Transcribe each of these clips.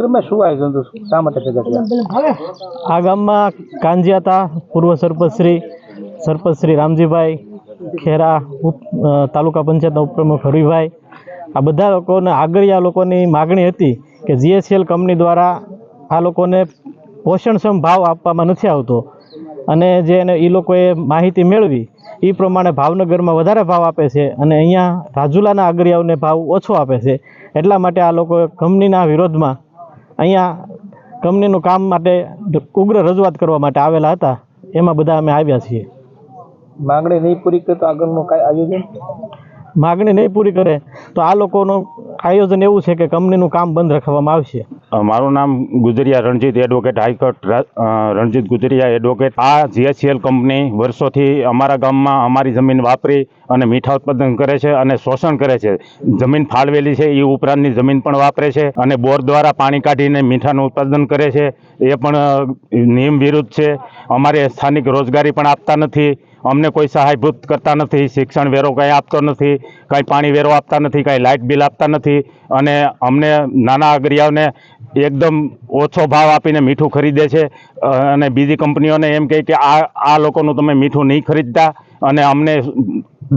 ગામમાં શું આયોજન હતું, શા માટે ભેગા થયા? આ ગામમાં કાંજિયાતા પૂર્વ સરપંચ શ્રી રામજીભાઈ ખેરા, તાલુકા પંચાયતના ઉપપ્રમુખ હરિભાઈ, આ બધા લોકોને આગળિયા લોકોની માગણી હતી કે જીએસએલ કંપની દ્વારા આ લોકોને પોષણક્ષમ ભાવ આપવામાં નથી આવતો અને જે એ લોકોએ માહિતી મેળવી એ પ્રમાણે ભાવનગરમાં વધારે ભાવ આપે છે અને અહીંયા રાજુલાના આગળિયાઓને ભાવ ઓછો આપે છે. એટલા માટે આ લોકો કંપનીના વિરોધમાં અહીંયા કંપનીનું કામ માટે ઉગ્ર રજૂઆત કરવા માટે આવેલા હતા. એમાં બધા અમે આવ્યા છીએ. માંગણી નહીં પૂરી કરે તો આગળનું કાંઈ આયોજન? માગણી નહીં પૂરી કરે તો આ લોકોનું આયોજન એવું છે કે કંપનીનું કામ બંધ રાખવામાં આવશે. મારું નામ Gujaria Ranjit, advocate, high court Ranjit Gujaria advocate. આ જીએસસીએલ કંપની વર્ષોથી અમારા ગામમાં અમારી જમીન વાપરી અને મીઠા ઉત્પાદન કરે છે અને શોષણ કરે છે. જમીન ફાળવેલી છે એ ઉપરાંતની જમીન પણ વાપરે છે અને બોર દ્વારા પાણી કાઢીને મીઠાનું ઉત્પાદન કરે છે. એ પણ નિયમ વિરુદ્ધ છે. અમારે સ્થાનિક રોજગારી પણ આપતા નથી, અમને કોઈ સહાયભૂત કરતા નથી, શિક્ષણ વેરો કાંઈ આપતો નથી, કાંઈ પાણી વેરો આપતા નથી, કાંઈ લાઇટ બિલ આપતા નથી અને અમને નાના આગરિયાઓને એકદમ ઓછો ભાવ આપીને મીઠું ખરીદે છે અને બીજી કંપનીઓને એમ કહે કે આ લોકોનું તમે મીઠું નહીં ખરીદતા અને અમને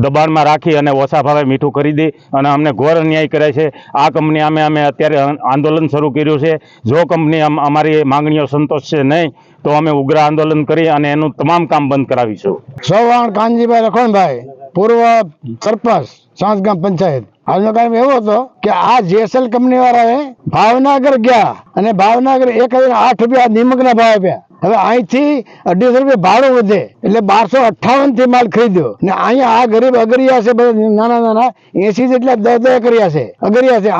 દબાણમાં રાખી અને ઓછા ભાવે મીઠું ખરીદી અને અમને ઘોર અન્યાય કરે છે. આ કંપની અમે અત્યારે આંદોલન શરૂ કર્યું છે. જો કંપની અમારી માંગણીઓ સંતોષશે નહીં તો અમે ઉગ્ર આંદોલન કરી અને એનું તમામ કામ બંધ કરાવીશું. ચૌહાણ કાનજીભાઈ લખણભાઈ, પૂર્વ સરપંચ, સાંસગામ પંચાયત. હાલનો કામ એવો હતો કે આ જીએસએલ કંપની વાળાએ ભાવનગર ગયા અને ભાવનગર 1008 રૂપિયા નિમકના ભાવ આપ્યા. હવે અહીંથી 250 રૂપિયા ભાડું વધે એટલે 1258 થી માલ ખરીદ્યો ને અહીંયા આ ગરીબ અગરિયા છે, બધા નાના 80 જેટલા દયા કર્યા છે, અગરિયા છે.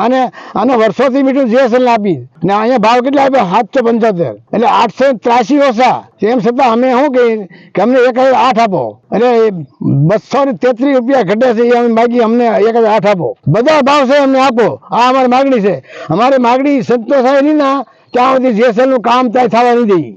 આને વર્ષોથી મીઠું જીએસએલ આપી ને અહીંયા ભાવ કેટલા આપ્યા? 775 એટલે 883 ઓછા. એમ છતાં અમે શું કહીએ કે અમને 1008 આપો. એટલે 233 રૂપિયા ઘટે છે એ અમે માગી, અમને 1008 આપો. બધા ભાવ છે અમને આપો. આ અમારી માગણી છે. અમારી માગણી સંતોષાય નહીં ના ત્યાં સુધી જીએસએલ નું કામ ત્યાં થવા નહીં દઈએ.